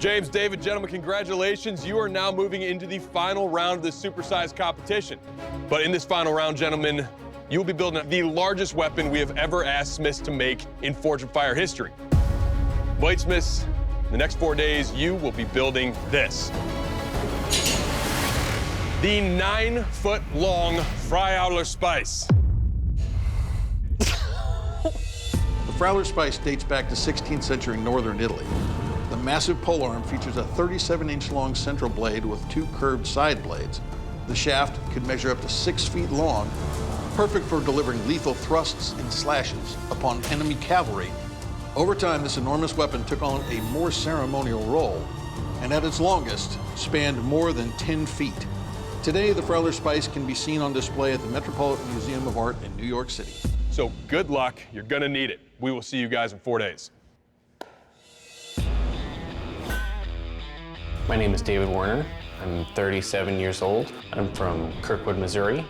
James, David, gentlemen, congratulations. You are now moving into the final round of this supersized competition. But in this final round, gentlemen, you will be building the largest weapon we have ever asked smiths to make in Forge and Fire history. Bladesmiths, in the next 4 days, you will be building this. The 9-foot-long Friauler Speiss. The Friauler Speiss dates back to 16th century northern Italy. The massive polearm features a 37-inch long central blade with 2 curved side blades. The shaft could measure up to 6 feet long, perfect for delivering lethal thrusts and slashes upon enemy cavalry. Over time, this enormous weapon took on a more ceremonial role, and at its longest, spanned more than 10 feet. Today, the Friauler Speiss can be seen on display at the Metropolitan Museum of Art in New York City. So good luck, you're gonna need it. We will see you guys in 4 days. My name is David Warner. I'm 37 years old. I'm from Kirkwood, Missouri.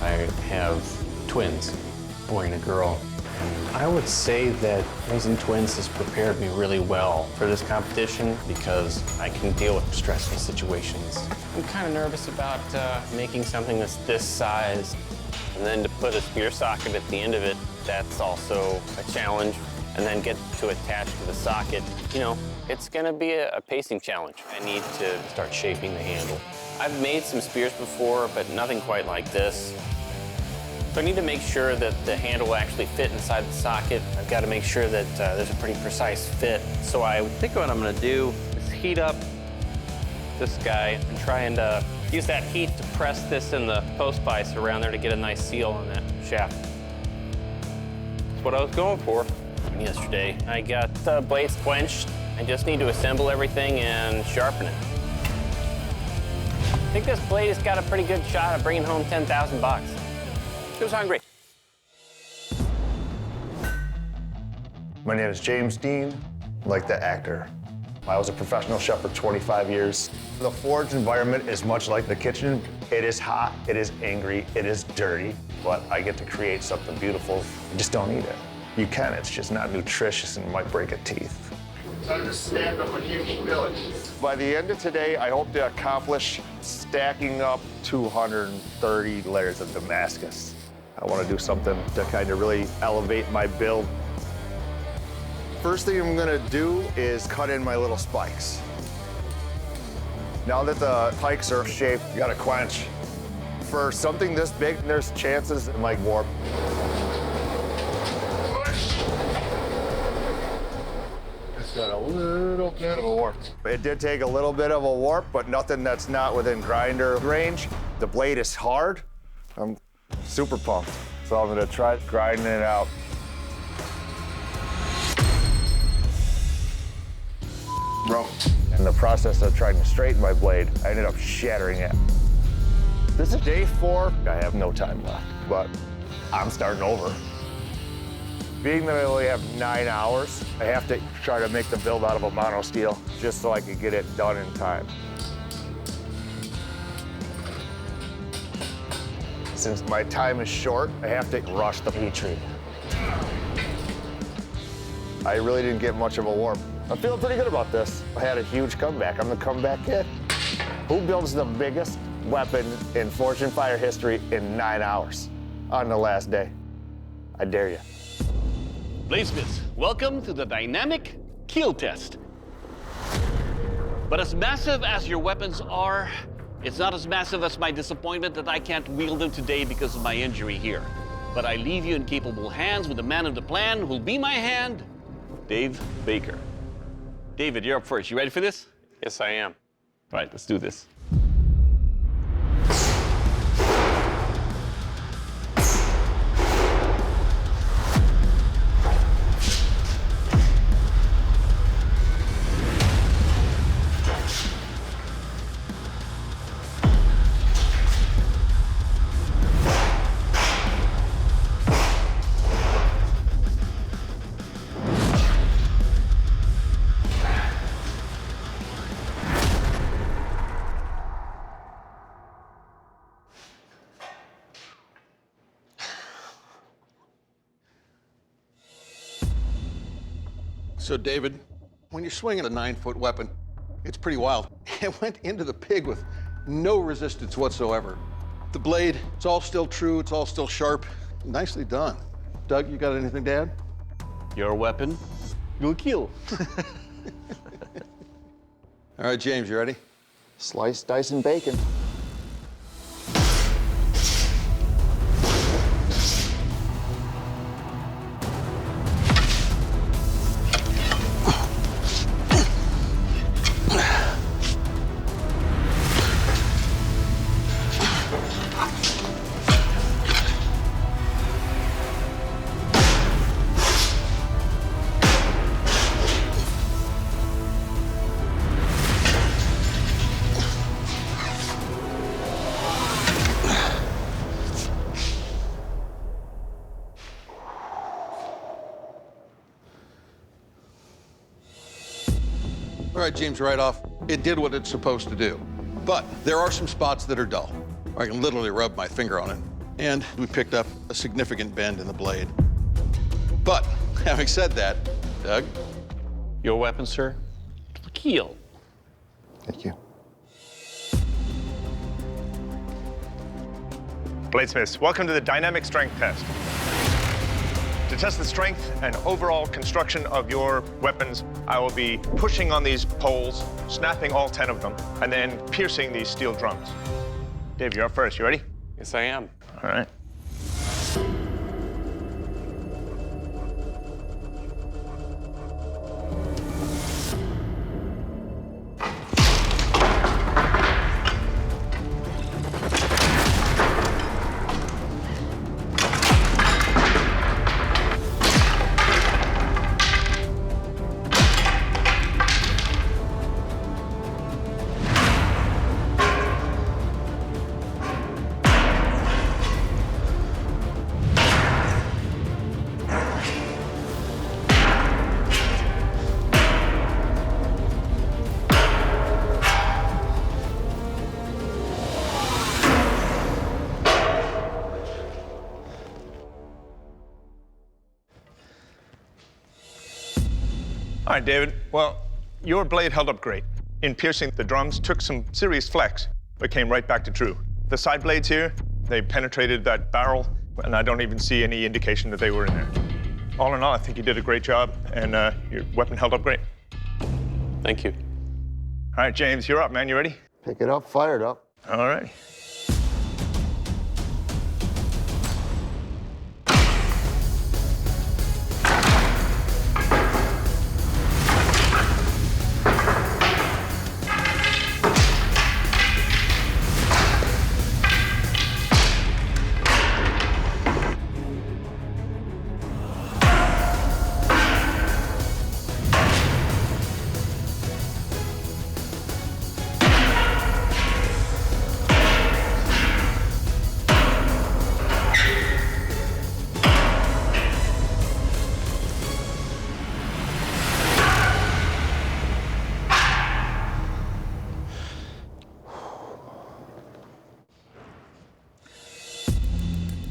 I have twins, a boy and a girl. And I would say that raising twins has prepared me really well for this competition because I can deal with stressful situations. I'm kind of nervous about making something that's this size, and then to put a spear socket at the end of it, that's also a challenge. And then get to attach to the socket, you know, it's gonna be a pacing challenge. I need to start shaping the handle. I've made some spears before, but nothing quite like this. So I need to make sure that the handle will actually fit inside the socket. I've got to make sure that there's a pretty precise fit. So I think what I'm gonna do is heat up this guy and try and use that heat to press this in the post vise around there to get a nice seal on that shaft. That's what I was going for. Yesterday, I got the blades quenched. I just need to assemble everything and sharpen it. I think this blade has got a pretty good shot of bringing home 10,000 bucks. Who's hungry? My name is James Dean, like the actor. I was a professional chef for 25 years. The forge environment is much like the kitchen. It is hot, it is angry, it is dirty, but I get to create something beautiful. You just don't eat it. You can, it's just not nutritious and might break a teeth. It's time to stand up a huge village. By the end of today, I hope to accomplish stacking up 230 layers of Damascus. I want to do something to kind of really elevate my build. First thing I'm gonna do is cut in my little spikes. Now that the pikes are shaped, you gotta quench. For something this big, there's chances it might warp. Got a little bit of a warp. It did take a little bit of a warp, but nothing that's not within grinder range. The blade is hard. I'm super pumped. So I'm gonna try grinding it out. Bro. In the process of trying to straighten my blade, I ended up shattering it. This is day 4. I have no time left, but I'm starting over. Being that I only have 9 hours, I have to try to make the build out of a mono steel just so I can get it done in time. Since my time is short, I have to rush the heat treat. I really didn't get much of a warp. I'm feeling pretty good about this. I had a huge comeback. I'm the comeback kid. Who builds the biggest weapon in Forge and Fire history in 9 hours on the last day? I dare you. Bladesmiths, welcome to the dynamic keel test. But as massive as your weapons are, it's not as massive as my disappointment that I can't wield them today because of my injury here. But I leave you in capable hands with the man of the plan who'll be my hand, Dave Baker. David, you're up first. You ready for this? Yes, I am. All right, let's do this. So, David, When you're swinging a 9-foot weapon, it's pretty wild. It went into the pig with no resistance whatsoever. The blade, it's all still true, it's all still sharp. Nicely done. Doug, you got anything to add? Your weapon will kill. All right, James, you ready? Slice, dice, and bacon. All right, James, right off, it did what it's supposed to do. But there are some spots that are dull. I can literally rub my finger on it. And we picked up a significant bend in the blade. But having said that, Doug? Your weapon, sir, will kill. Thank you. Bladesmiths, welcome to the dynamic strength test. To test the strength and overall construction of your weapons, I will be pushing on these poles, snapping all 10 of them, and then piercing these steel drums. Dave, you're up first. You ready? Yes, I am. All right. All right, David. Well, your blade held up great. In piercing the drums, took some serious flex, but came right back to true. The side blades here, they penetrated that barrel, and I don't even see any indication that they were in there. All in all, I think you did a great job, and your weapon held up great. Thank you. All right, James, you're up, man. You ready? Pick it up, fire it up. All right.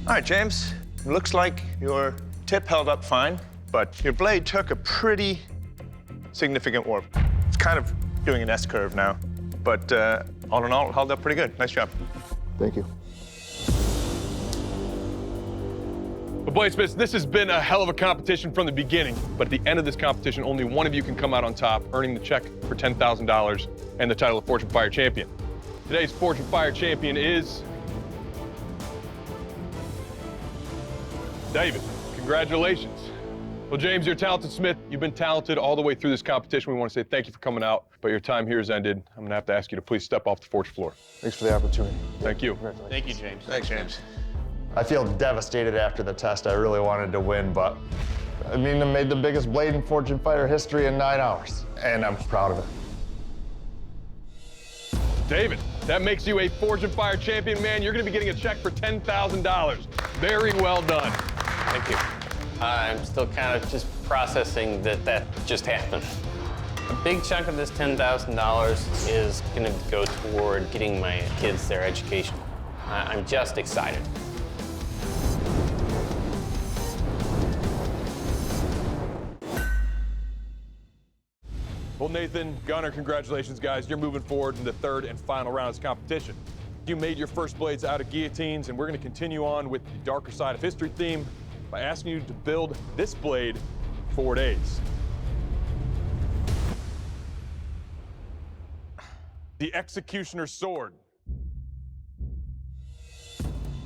All right, James, it looks like your tip held up fine, but your blade took a pretty significant warp. It's kind of doing an S-curve now, but all in all, it held up pretty good. Nice job. Thank you. But Bladesmiths, this has been a hell of a competition from the beginning, but at the end of this competition, only one of you can come out on top, earning the check for $10,000 and the title of Fortune Fire Champion. Today's Fortune Fire Champion is David. Congratulations. Well, James, you're a talented smith. You've been talented all the way through this competition. We want to say thank you for coming out, but your time here has ended. I'm going to have to ask you to please step off the forge floor. Thanks for the opportunity. Thank you. Thank you, James. Thanks, James. I feel devastated after the test. I really wanted to win, but I mean, I made the biggest blade in Fortune Fire history in 9 hours, and I'm proud of it. David, that makes you a Fortune Fire Champion, man. You're going to be getting a check for $10,000. Very well done. Thank you. I'm still kind of just processing that just happened. A big chunk of this $10,000 is going to go toward getting my kids their education. I'm just excited. Nathan. Gunnar, congratulations, guys. You're moving forward in the third and final round of this competition. You made your first blades out of guillotines, and we're going to continue on with the darker side of history theme by asking you to build this blade 4 days. The Executioner's Sword.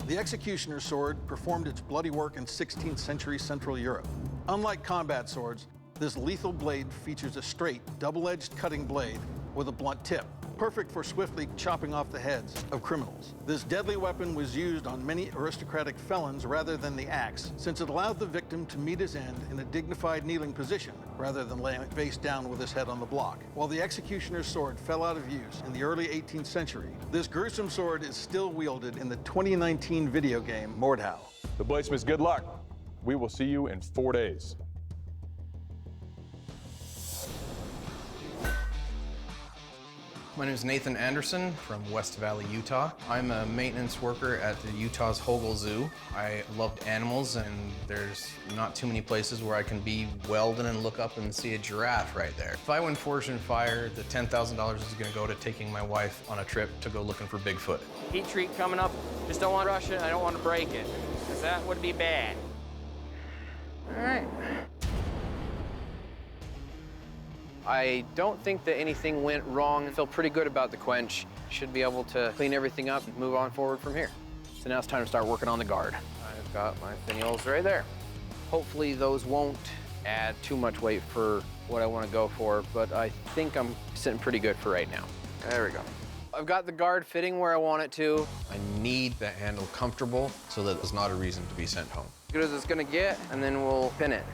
The executioner's sword performed its bloody work in 16th century Central Europe. Unlike combat swords, this lethal blade features a straight, double-edged cutting blade with a blunt tip, perfect for swiftly chopping off the heads of criminals. This deadly weapon was used on many aristocratic felons rather than the axe, since it allowed the victim to meet his end in a dignified kneeling position rather than laying face down with his head on the block. While the executioner's sword fell out of use in the early 18th century, this gruesome sword is still wielded in the 2019 video game Mordhau. The bladesmiths, good luck. We will see you in 4 days. My name is Nathan Anderson from West Valley, Utah. I'm a maintenance worker at the Utah's Hogle Zoo. I love animals, and there's not too many places where I can be welding and look up and see a giraffe right there. If I win Forged in Fire, the $10,000 is gonna go to taking my wife on a trip to go looking for Bigfoot. Heat treat coming up. Just don't want to rush it. I don't want to break it, because that would be bad. All right. I don't think that anything went wrong. I feel pretty good about the quench. Should be able to clean everything up and move on forward from here. So now it's time to start working on the guard. I've got my finials right there. Hopefully those won't add too much weight for what I want to go for, but I think I'm sitting pretty good for right now. There we go. I've got the guard fitting where I want it to. I need the handle comfortable so that it's not a reason to be sent home. As good as it's gonna get, and then we'll pin it.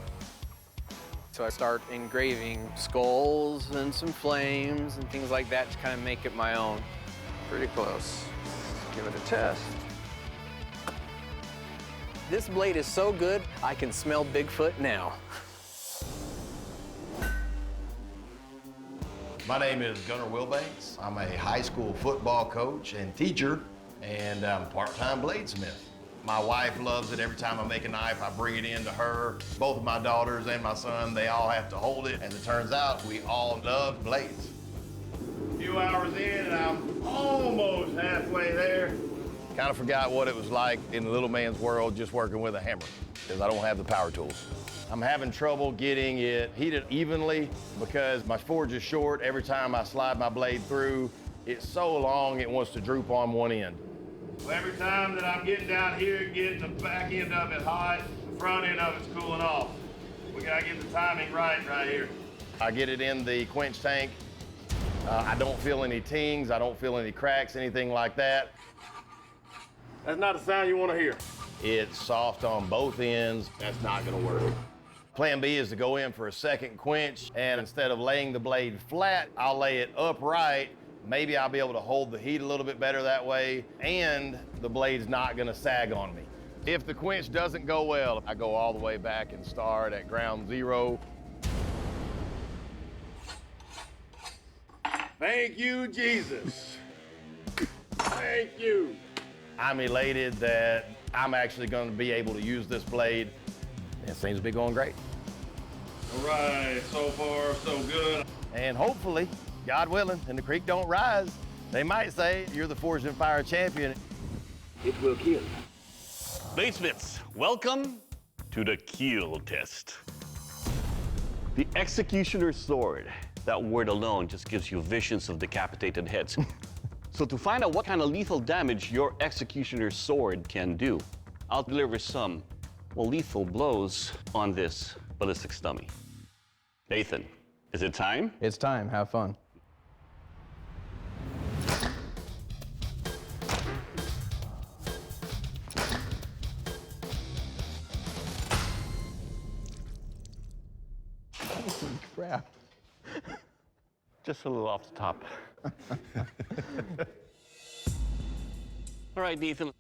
So I start engraving skulls and some flames and things like that to kind of make it my own. Pretty close. Let's give it a test. This blade is so good, I can smell Bigfoot now. My name is Gunnar Wilbanks. I'm a high school football coach and teacher, and I'm a part-time bladesmith. My wife loves it. Every time I make a knife, I bring it in to her. Both of my daughters and my son, they all have to hold it. As it turns out, we all love blades. A few hours in, and I'm almost halfway there. Kind of forgot what it was like in the little man's world just working with a hammer, because I don't have the power tools. I'm having trouble getting it heated evenly because my forge is short. Every time I slide my blade through, it's so long it wants to droop on one end. Every time that I'm getting down here, getting the back end of it hot, the front end of it's cooling off. We gotta get the timing right here. I get it in the quench tank. I don't feel any tings, I don't feel any cracks, anything like that. That's not the sound you want to hear. It's soft on both ends. That's not gonna work. Plan B is to go in for a second quench, and instead of laying the blade flat, I'll lay it upright. Maybe I'll be able to hold the heat a little bit better that way, and the blade's not gonna sag on me. If the quench doesn't go well, I go all the way back and start at ground zero. Thank you, Jesus. Thank you. I'm elated that I'm actually gonna be able to use this blade. It seems to be going great. All right, so far, so good. And hopefully, God willing, and the creek don't rise, they might say you're the Forged in Fire champion. It will kill. Bladesmiths, welcome to the kill test. The executioner's sword. That word alone just gives you visions of decapitated heads. So to find out what kind of lethal damage your executioner's sword can do, I'll deliver some, well, lethal blows on this ballistics dummy. Nathan, is it time? It's time, have fun. Holy crap. Just a little off the top. All right, Nathan.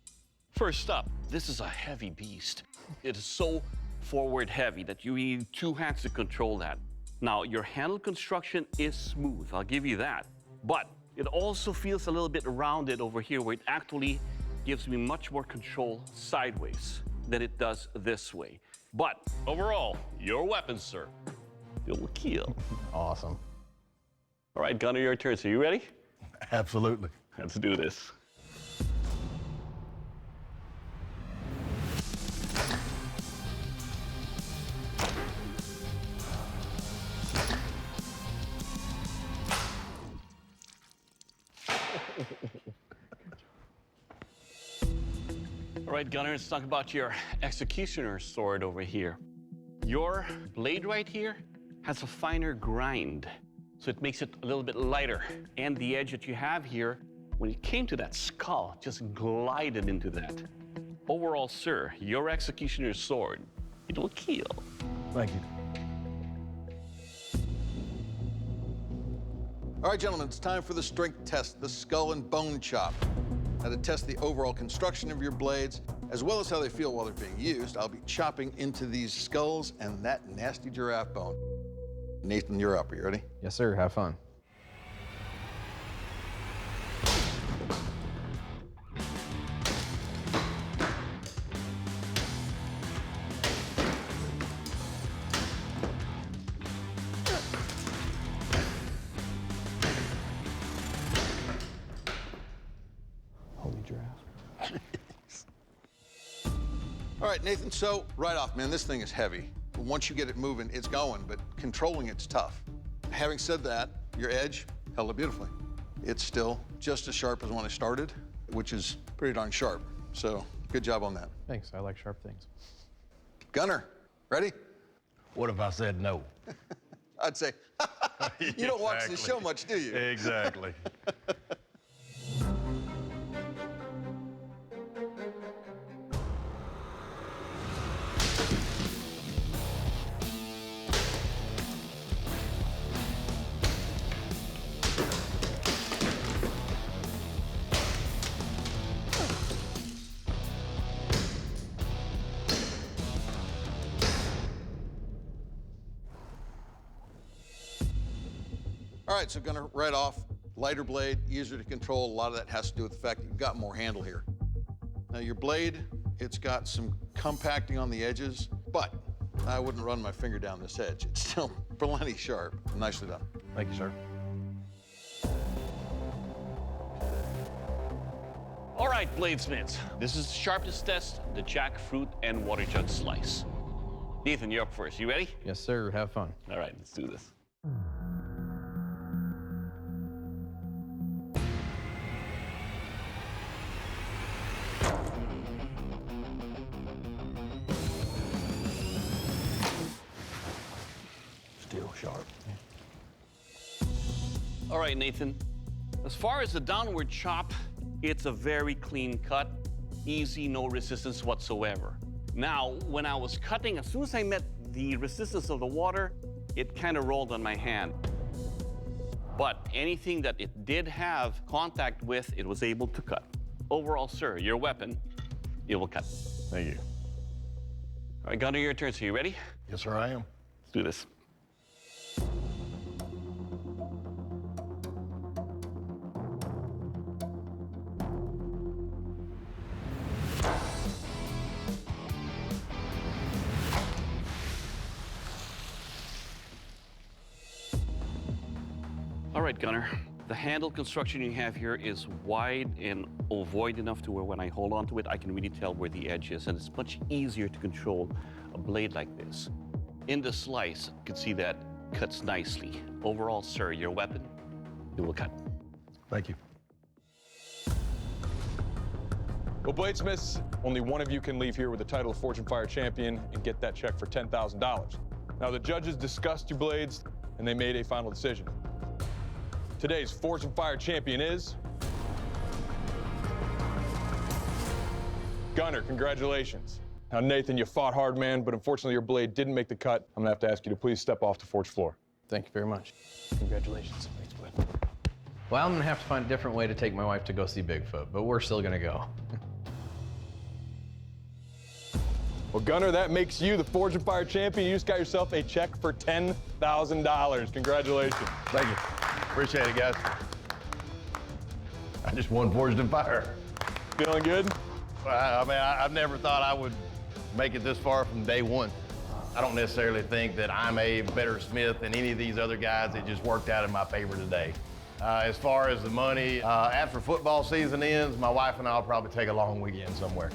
First up, this is a heavy beast. It is so forward heavy that you need two hands to control that. Now, your handle construction is smooth, I'll give you that. But it also feels a little bit rounded over here, where it actually gives me much more control sideways than it does this way. But overall, your weapon, sir, it will kill. Awesome. All right, Gunner, your turn. So you ready? Absolutely. Let's do this. All right, Gunner, let's talk about your executioner sword over here. Your blade right here has a finer grind, so it makes it a little bit lighter. And the edge that you have here, when it came to that skull, just glided into that. Overall, sir, your executioner sword, it will kill. Thank you. All right, gentlemen, it's time for the strength test, the skull and bone chop. Now, to test the overall construction of your blades, as well as how they feel while they're being used, I'll be chopping into these skulls and that nasty giraffe bone. Nathan, you're up. Are you ready? Yes, sir. Have fun. Holy giraffe. All right, Nathan, so right off, man, this thing is heavy. Once you get it moving, it's going, but controlling it's tough. Having said that, your edge held it beautifully. It's still just as sharp as when I started, which is pretty darn sharp. So good job on that. Thanks. I like sharp things. Gunner, ready? What if I said no? I'd say, you don't watch the show much, do you? Exactly. All right, so Gunner, right off, lighter blade, easier to control. A lot of that has to do with the fact that you've got more handle here. Now your blade, it's got some compacting on the edges, but I wouldn't run my finger down this edge. It's still plenty sharp. Nicely done. Thank you, sir. All right, bladesmiths, this is the sharpness test, the jackfruit and water jug slice. Nathan, you're up first. You ready? Yes, sir. Have fun. All right, let's do this. Still sharp. All right, Nathan. As far as the downward chop, it's a very clean cut, easy, no resistance whatsoever. Now, when I was cutting, as soon as I met the resistance of the water, it kind of rolled on my hand. But anything that it did have contact with, it was able to cut. Overall, sir, your weapon, it will cut. Thank you. All right, Gunner, your turn. So you ready? Yes, sir, I am. Let's do this. All right, Gunner. The handle construction you have here is wide and ovoid enough to where when I hold on to it, I can really tell where the edge is, and it's much easier to control a blade like this. In the slice, you can see that cuts nicely. Overall, sir, your weapon, it will cut. Thank you. Well, bladesmiths, only one of you can leave here with the title of Forged and Fire Champion and get that check for $10,000. Now, the judges discussed your blades, and they made a final decision. Today's Forged and Fire Champion is Gunner. Congratulations. Now, Nathan, you fought hard, man, but unfortunately your blade didn't make the cut. I'm gonna have to ask you to please step off the forge floor. Thank you very much. Congratulations. Thanks, bud. Well, I'm gonna have to find a different way to take my wife to go see Bigfoot, but we're still gonna go. Well, Gunner, that makes you the Forged and Fire Champion. You just got yourself a check for $10,000. Congratulations. Thank you. Appreciate it, guys. I just won Forged and Fire. Feeling good? I mean, I've never thought I would make it this far from day one. I don't necessarily think that I'm a better smith than any of these other guys. It just worked out in my favor today. As far as the money, after football season ends, my wife and I will probably take a long weekend somewhere.